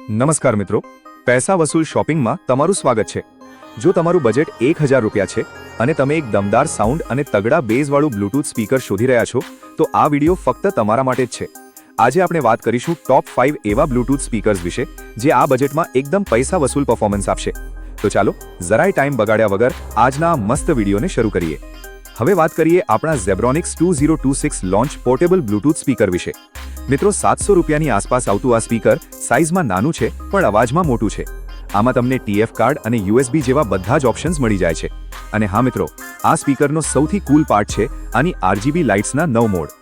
નમસ્કાર મિત્રો, પૈસા વસૂલ શોપિંગમાં તમારું સ્વાગત છે। જો તમારું બજેટ 1000 રૂપિયા છે અને તમે એક દમદાર સાઉન્ડ અને તગડા બેઝવાળું બ્લૂટૂથ સ્પીકર શોધી રહ્યા છો તો આ વિડિયો ફક્ત તમારા માટે જ છે। આજે આપણે વાત કરીશું ટોપ 5 એવા બ્લૂટૂથ સ્પીકર્સ વિશે જે આ બજેટમાં એકદમ પૈસા વસૂલ પરફોર્મન્સ આપશે। તો ચાલો જરાય ટાઈમ બગાડ્યા વગર આજના આ મસ્ત વિડિયોને શરૂ કરીએ। હવે વાત કરીએ આપણા ઝેબ્રોનિક્સ 2026 લોન્ચ પોર્ટેબલ બ્લૂટૂથ સ્પીકર વિશે। મિત્રો 700 રૂપિયાની આસપાસ આવતું આ સ્પીકર સાઇઝમાં નાનું છે પણ અવાજમાં મોટું છે। આમાં તમને TF કાર્ડ અને USB જેવા બધા જ ઓપ્શન્સ મળી જાય છે। અને હા મિત્રો, આ સ્પીકરનો સૌથી કૂલ પાર્ટ છે આની RGB લાઇટ્સના 9 મોડ।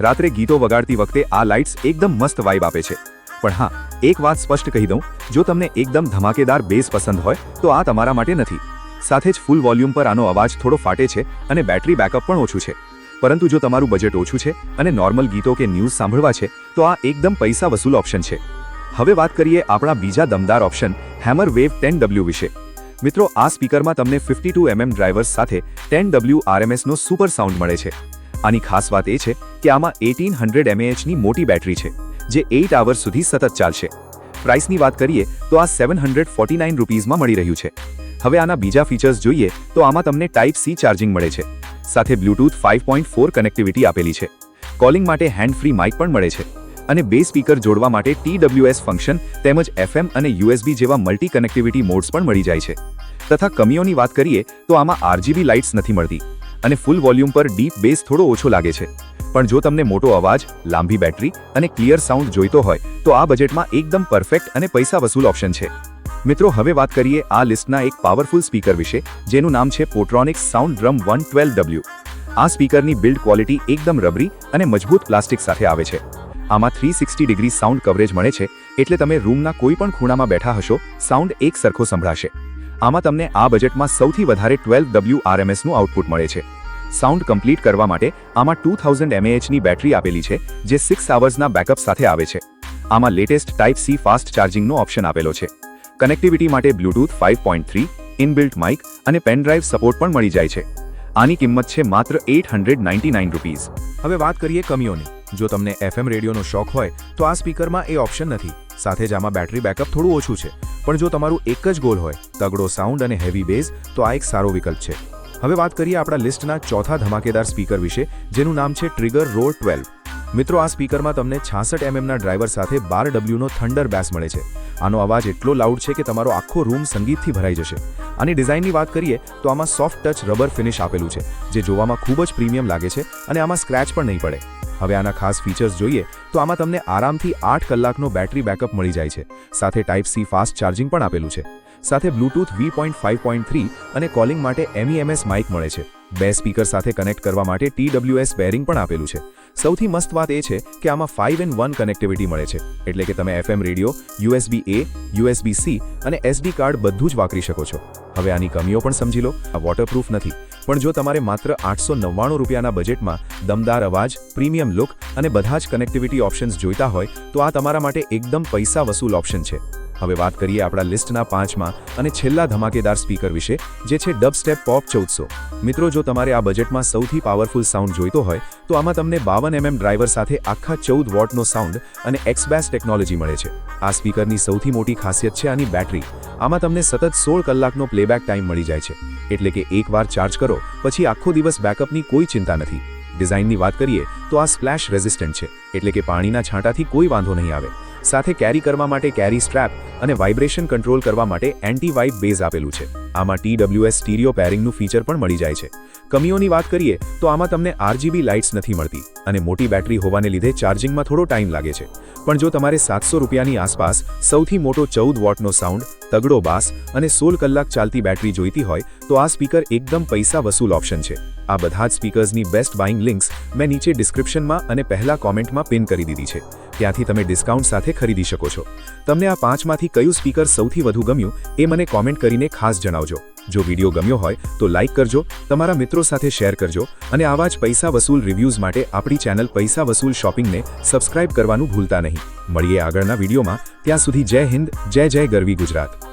રાત્રે ગીતો વગાડતી વખતે આ લાઇટ્સ એકદમ મસ્ત વાઇબ આપે છે। પણ હા, એક વાત સ્પષ્ટ કહી દઉં, જો તમને એકદમ ધમાકેદાર બેઝ પસંદ હોય તો આ તમારા માટે નથી। સાથે જ ફૂલ વોલ્યુમ પર આનો અવાજ થોડો ફાટે છે અને બેટરી બેકઅપ પણ ઓછું છે। પરંતુ જો તમારું બજેટ ઓછું છે અને નોર્મલ ગીતો કે ન્યૂઝ સાંભળવા છે તો આ એકદમ પૈસા વસૂલ ઓપ્શન છે। હવે વાત કરીએ આપણા બીજા દમદાર ઓપ્શન હેમર વેવ 10W વિશે। મિત્રો, આ સ્પીકરમાં તમને 52 mm ડ્રાઈવર્સ સાથે 10W RMSનો સુપર સાઉન્ડ મળે છે। આની ખાસ વાત એ છે કે આમાં 1800 mAhની મોટી બેટરી છે જે 8 અવર્સ સુધી સતત ચાલશે। પ્રાઇસની વાત કરીએ તો આ 749 રૂપીઝમાં મળી રહ્યું છે। હવે આના બીજા ફીચર્સ જોઈએ તો આમાં તમને ટાઈપ C ચાર્જિંગ મળે છે, સાથે બ્લૂટૂથ 5.4 કનેક્ટિવિટી આપેલી છે। કોલિંગ માટે હેન્ડ ફ્રી માઇક પણ મળે છે અને બે સ્પીકર જોડવા માટે TWS ફંક્શન તેમજ FM અને USB જેવા મલ્ટી કનેક્ટિવિટી મોડ્સ પણ મળી જાય છે। તથા કમીઓની વાત કરીએ તો આમાં RGB લાઇટ્સ નથી મળતી અને ફૂલ વોલ્યુમ પર ડીપ બેઝ થોડો ઓછો લાગે છે। પણ જો તમને મોટો અવાજ, લાંબી બેટરી અને ક્લિયર સાઉન્ડ જોઈતો હોય તો આ બજેટમાં એકદમ પરફેક્ટ અને પૈસા વસૂલ ઓપ્શન છે। મિત્રો, હવે વાત કરીએ આ લિસ્ટના એક પાવરફુલ સ્પીકર વિશે જેનું નામ છે પોટ્રોનિક્સ સાઉન્ડ ડ્રમ 112W। આ સ્પીકરની બિલ્ડ ક્વોલિટી એકદમ રબરી અને મજબૂત પ્લાસ્ટિક સાથે આવે છે। આમાં 360 ડિગ્રી સાઉન્ડ કવરેજ મળે છે એટલે તમે રૂમના કોઈ પણ ખૂણામાં બેઠા હશો, સાઉન્ડ એક સરખો સંભળાશે। આમાં તમને આ બજેટમાં સૌથી વધારે 12W RMSનું આઉટપુટ મળે છે। સાઉન્ડ કમ્પ્લીટ કરવા માટે આમાં 2000 mAhની બેટરી આપેલી છે જે 6 અવર્સના બેકઅપ સાથે આવે છે। આમાં લેટેસ્ટ ટાઈપ C ફાસ્ટ ચાર્જિંગનો ઓપ્શન આપેલો છે। કનેક્ટિવિટી માટે બ્લૂટૂથ 5.3, ઇનબિલ્ટ માઇક અને પેન ડ્રાઈવ સપોર્ટ પણ મળી જાય છે। આની કિંમત છે માત્ર 899 રૂપીઝ। હવે વાત કરીએ કમીઓની। જો તમને FM રેડિયોનો શોખ હોય તો આ સ્પીકરમાં એ ઓપ્શન નથી, સાથે જ આમાં બેટરી બેકઅપ થોડું ઓછું છે। પણ જો તમારું એક જ ગોલ હોય, તગડો સાઉન્ડ અને હેવી બેઝ, તો આ એક સારો વિકલ્પ છે। હવે વાત કરીએ આપણા લિસ્ટના ચોથા ધમાકેદાર સ્પીકર વિશે જેનું નામ છે ટ્રિગર રોર 12। મિત્રો, આ સ્પીકરમાં તમને 66 mmના ડ્રાઈવર સાથે 12Wનો થંડર બેસ મળે છે। આનો અવાજ એટલો લાઉડ છે કે તમારો આખો રૂમ સંગીતથી ભરાઈ જશે। આની ડિઝાઇનની વાત કરીએ તો આમાં સોફ્ટ ટચ રબર ફિનિશ આપેલું છે જે જોવામાં ખૂબ જ પ્રીમિયમ લાગે છે અને આમાં સ્ક્રેચ પણ નહીં પડે। હવે આના ખાસ ફીચર્સ જોઈએ તો આમાં તમને આરામથી 8 કલાકનો બેટરી બેકઅપ મળી જાય છે, સાથે ટાઈપ C ફાસ્ટ ચાર્જિંગ પણ આપેલું છે। સાથે બ્લૂટૂથ V.5.3 અને કોલિંગ માટે MEMS માઇક મળે છે। બે સ્પીકર સાથે કનેક્ટ કરવા માટે TWS બેરિંગ પણ આપેલું છે। સૌથી મસ્ત વાત એ છે કે આમાં 5-in-1 કનેક્ટિવિટી મળે છે, એટલે કે તમે FM રેડિયો, USB-A, USB-C અને SD કાર્ડ બધું જ વાપરી શકો છો। હવે આની કમીઓ પણ સમજી લો। આ વોટરપ્રૂફ નથી, પણ જો તમારે માત્ર 899 રૂપિયાના બજેટમાં દમદાર અવાજ, પ્રીમિયમ લુક અને બધા જ કનેક્ટિવિટી ઓપ્શન્સ જોઈતા હોય તો આ તમારા માટે એકદમ પૈસા વસૂલ ઓપ્શન છે। હવે વાત કરીએ આપણા લિસ્ટના 5મા અને છેલ્લા ધમાકેદાર સ્પીકર વિશે જે છે ડબસ્ટેપ પોપ 1400। મિત્રો, જો તમારે આ બજેટમાં સૌથી પાવરફુલ સાઉન્ડ જોઈતો હોય તો આમાં તમને 52 mm ડ્રાઈવર સાથે આખા 14 વોટનો સાઉન્ડ અને XBass ટેકનોલોજી મળે છે। આ સ્પીકરની સૌથી મોટી ખાસિયત છે આની બેટરી। આમાં તમને સતત 16 કલાકનો પ્લેબેક ટાઈમ મળી જાય છે, એટલે કે એકવાર ચાર્જ કરો પછી આખો દિવસ બેકઅપની કોઈ ચિંતા નથી। ડિઝાઇનની વાત કરીએ તો આ સ્પ્લેશ રેઝિસ્ટન્ટ છે, એટલે કે પાણીના છાંટાથી કોઈ વાંધો નહીં આવે। સાથે કેરી કરવા માટે કેરી સ્ટ્રેપ અને વાઇબ્રેશન કંટ્રોલ કરવા માટે એન્ટી વાઇબ બેઝ આપેલું છે। આમાં TWS સ્ટીરિયો પેરિંગનું ફીચર પણ મળી જાય છે। કમીઓની વાત કરીએ તો આમાં તમને RGB લાઇટ્સ નથી મળતી અને મોટી બેટરી હોવાને લીધે ચાર્જિંગમાં થોડો ટાઈમ લાગે છે। પણ જો તમારે 700 રૂપિયાની આસપાસ સૌથી મોટો 14 વોટનો સાઉન્ડ, તગડો બાસ અને 16 કલાક ચાલતી બેટરી જોઈતી હોય તો આ સ્પીકર એકદમ પૈસા વસૂલ ઓપ્શન છે। આ બધા જ સ્પીકર્સની બેસ્ટ બાઇંગ લિંક્સ મેં નીચે ડિસ્ક્રિપ્શનમાં અને પહેલા કોમેન્ટમાં પિન કરી દીધી છે, ત્યાંથી તમે ડિસ્કાઉન્ટ સાથે ખરીદી શકો છો। તમને આ 5માંથી કયું સ્પીકર સૌથી વધુ ગમ્યું એ મને કોમેન્ટ કરીને ખાસ જણાવજો। જો વિડીયો ગમ્યો હોય તો લાઇક કરજો, તમારા મિત્રો સાથે શેર કરજો અને આવા જ પૈસા વસૂલ રિવ્યૂઝ માટે આપણી ચેનલ પૈસા વસૂલ શોપિંગને સબસ્ક્રાઇબ કરવાનું ભૂલતા નહીં। મળીએ આગળના વિડીયોમાં, ત્યાં સુધી જય હિન્દ, જય જય ગરવી ગુજરાત।